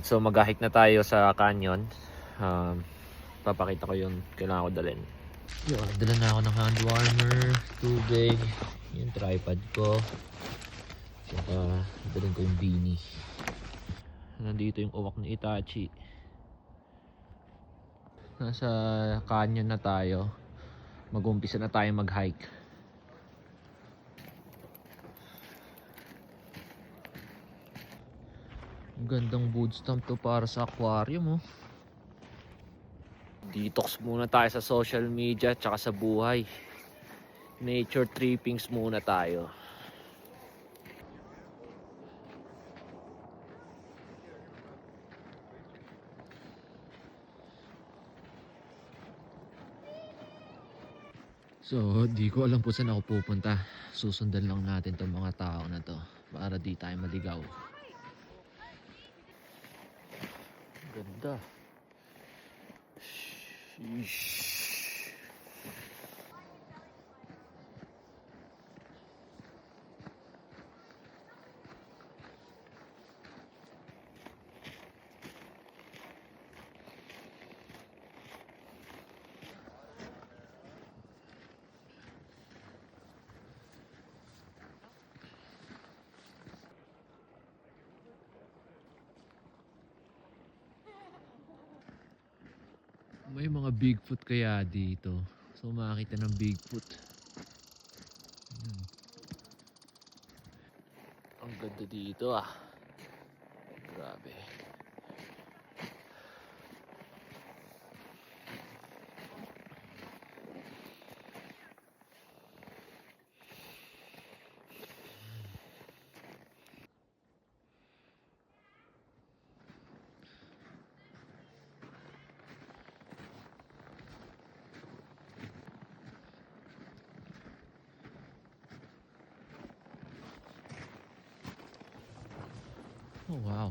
So mag-hike na tayo sa canyon. Papakita ko yung kailangan ko dalhin. Yun, dala na ako ng hand warmer, tubig, yung tripod ko. Saka dalhin ko yung beanie. Nandito yung uwak ni Itachi. Nasa canyon na tayo. Mag-umpisa na tayo mag-hike. Gandang wood stump to para sa aquarium, oh. Detox muna tayo sa social media tsaka sa buhay. Nature trippings muna tayo. So, di ko alam po saan ako pupunta. Susundan lang natin tong mga tao na to para di tayo maligaw. Ganda. Sheesh. May mga Bigfoot kaya dito. So makakita ng Bigfoot. Ang ganda dito, ah. Grabe. Oh wow.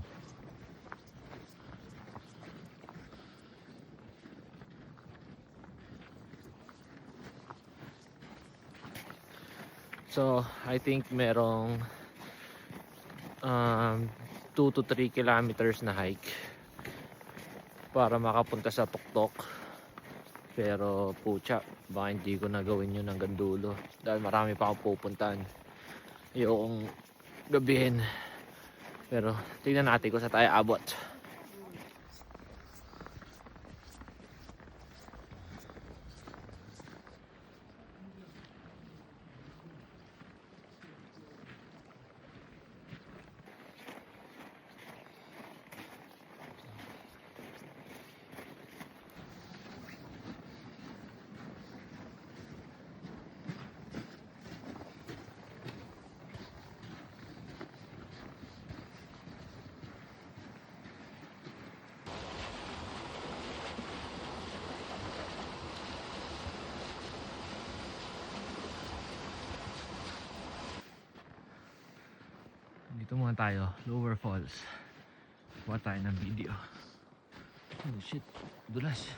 So, I think merong 2 to 3 kilometers na hike para makapunta sa tuktok. Pero pucha, baka hindi ko na gawin yun hanggang dulo dahil marami pa akong pupuntahan. Yung gabihin. Pero tingnan natin kung saan tayo abot. Dito muna tayo, Lower Falls. Kuha tayo ng video. Oh shit, dulas.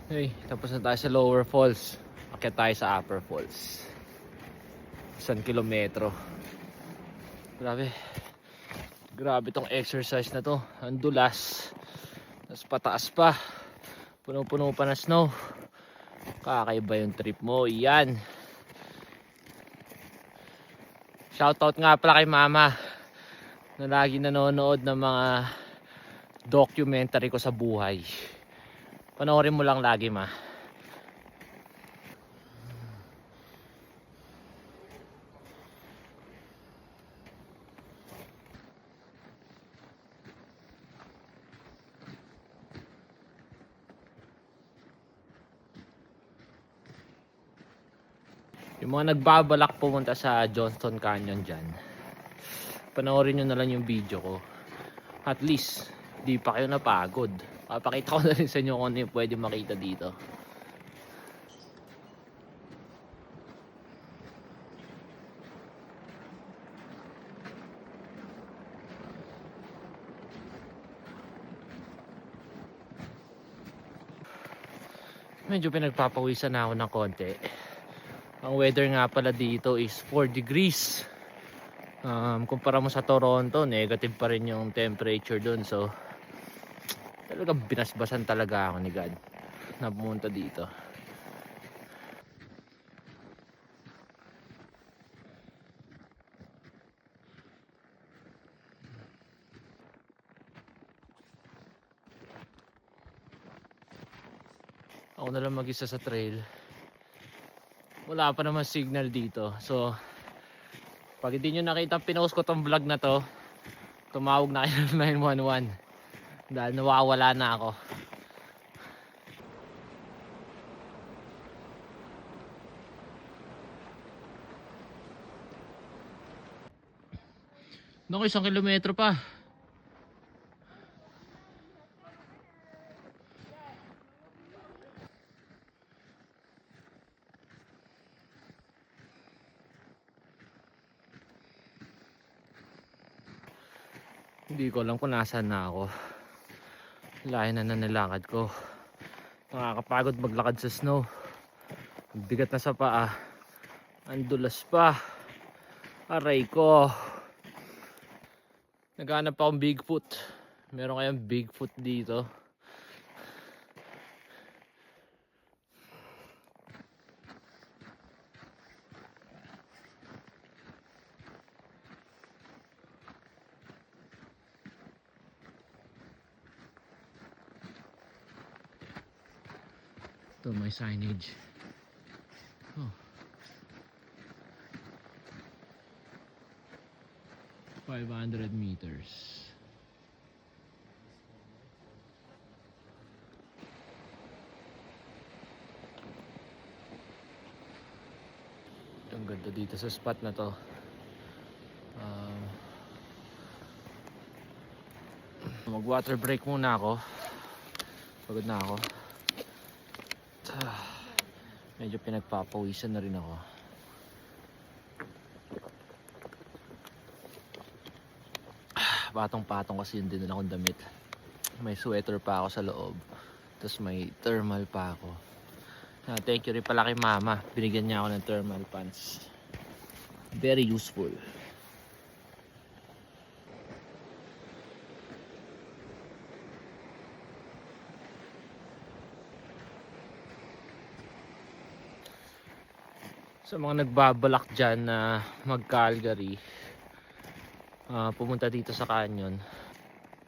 Hey, tapos na tayo sa Lower Falls. Akyat tayo sa Upper Falls. 1 kilometro. Grabe. Grabe tong exercise na to. Ang dulas. Tapos pataas pa. Puno-puno pa na snow. Kakaiba yung trip mo. Yan. Shoutout nga pala kay mama na lagi nanonood ng mga documentary ko sa buhay. Panoorin mo lang lagi, ma. Yung mga nagbabalak pumunta sa Johnston Canyon dyan, panoorin nyo na lang yung video ko. At least di pa kayo napagod. Papakita ko na rin sa inyo kung ano yung pwede makita dito. Medyo pinagpapawisan na ako ng konti. Ang weather nga pala dito is 4 degrees. Kumpara mo sa Toronto, negative pa rin yung temperature dun. So talagang binasbasan talaga ako ni God na pumunta dito. Ako na lang mag-isa sa trail. Wala pa naman signal dito. So pag hindi nyo nakita pinost ko tong vlog na to, tumawag na kayo ng 911 dahil nawawala na ako. Naku, 1 kilometro pa. Hindi ko alam kung nasaan na ako. Layo na nilakad ko. Nakakapagod maglakad sa snow. Bigat na sa paa. Ang dulas pa. Aray ko. Naghanap akong Bigfoot. Meron kayang Bigfoot dito. Ito may signage. Oh. 500 meters. Ang ganda dito sa spot na to. Mag water break muna ako. Pagod na ako. Medyo pinagpapawisan na rin ako. Patong-patong kasi yung dinala kong damit. May sweater pa ako sa loob. Tapos may thermal pa ako. Thank you rin pala kay mama. Binigyan niya ako ng thermal pants. Very useful. Sa mga nagbabalak dyan na mag-Calgary, pumunta dito sa canyon,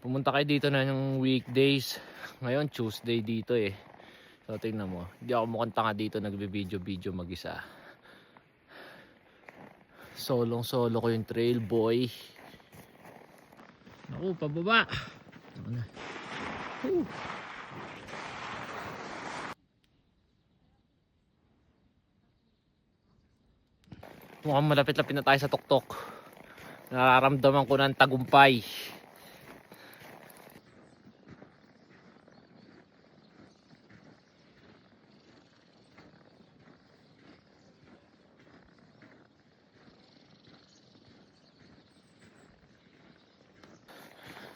pumunta kayo dito na yung weekdays. Ngayon Tuesday dito eh. So tingnan mo, hindi ako mukhang tanga dito nagbe-video mag-isa. Solo ko yung trail boy. Naku, pababa. Ako na. Mukhang malapit-lapit na tayo sa tuktok. Nararamdaman ko ng tagumpay.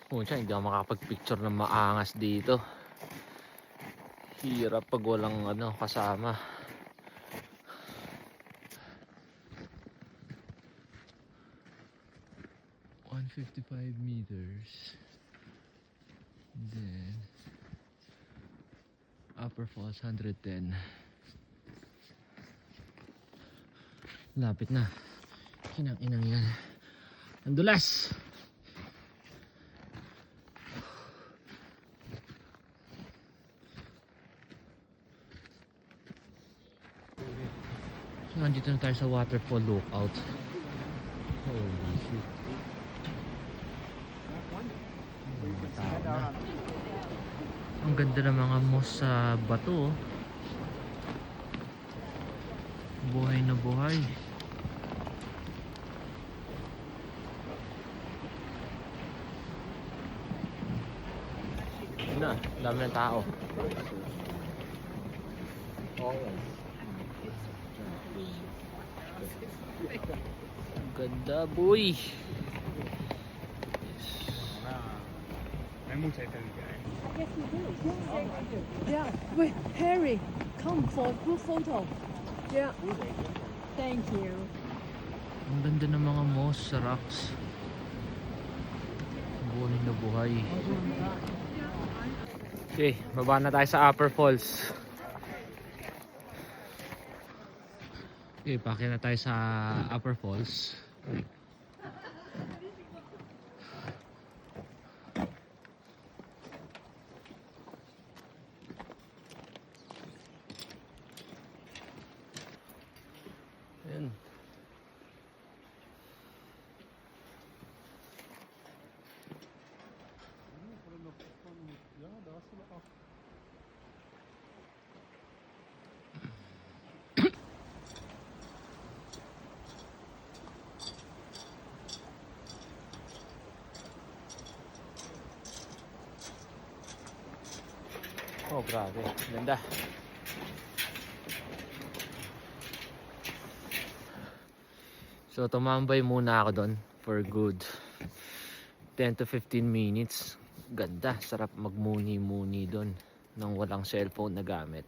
Pucha, hindi ako makapag-picture ng maangas dito. Hirap pag walang kasama. $155 meters. And then Upper Falls 110. Lapit na. Kinang-inang yan. Ang dulas. So, nandito na tayo sa waterfall lookout. Holy shit. Ang ganda ng mga moss sa bato. Buhay na buhay. Yun na, dami ng tao. Ganda boy. Hay mucha diferencia, ¿eh? Yes, we do. Yeah. Wait, Harry, come for group photo. Yeah. Thank you. Ang ganda ng mga moss sa rocks. Buhay na buhay. Okay, baba na tayo sa Upper Falls. Okay, paakyat na tayo sa Upper Falls. Ayan. Oh, grabe. Ganda. So, tumambay muna ako doon for good 10 to 15 minutes. Ganda. Sarap magmuni-muni doon nang walang cellphone na gamit.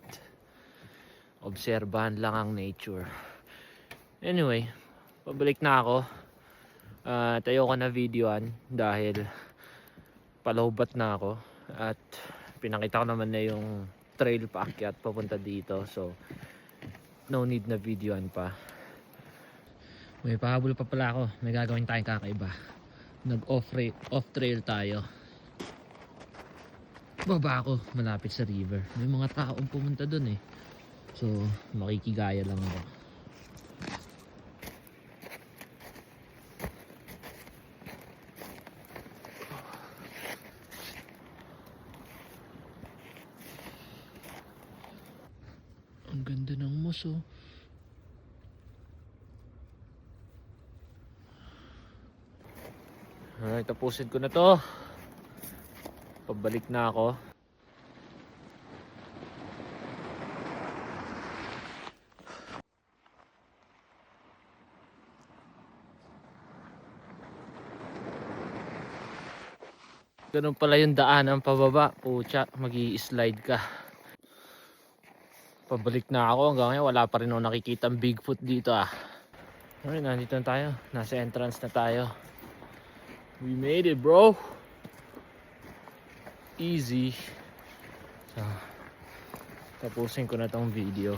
Obserbahan lang ang nature. Anyway, pabalik na ako. Tayo ko na videoan dahil palawbat na ako. At pinakita ko naman na yung trail paakyat papunta dito. So, no need na videoan pa. May pahabol pa pala ako. May gagawin tayong kakaiba. Nag-off trail tayo. Baba ako malapit sa river. May mga taong pumunta dun eh. So, makikigaya lang ako. Ang ganda ng moss oh. Alright, tapusin ko na to. Pabalik na ako. Ganun pala yung daanan pababa. Pucha, magi-slide ka. Pabalik na ako. Hanggang ngayon wala pa rin ako nakikitang Bigfoot dito ah. Alright, nandito na tayo. Nasa entrance na tayo. We made it, bro. Easy. So, tapusin ko na tong video.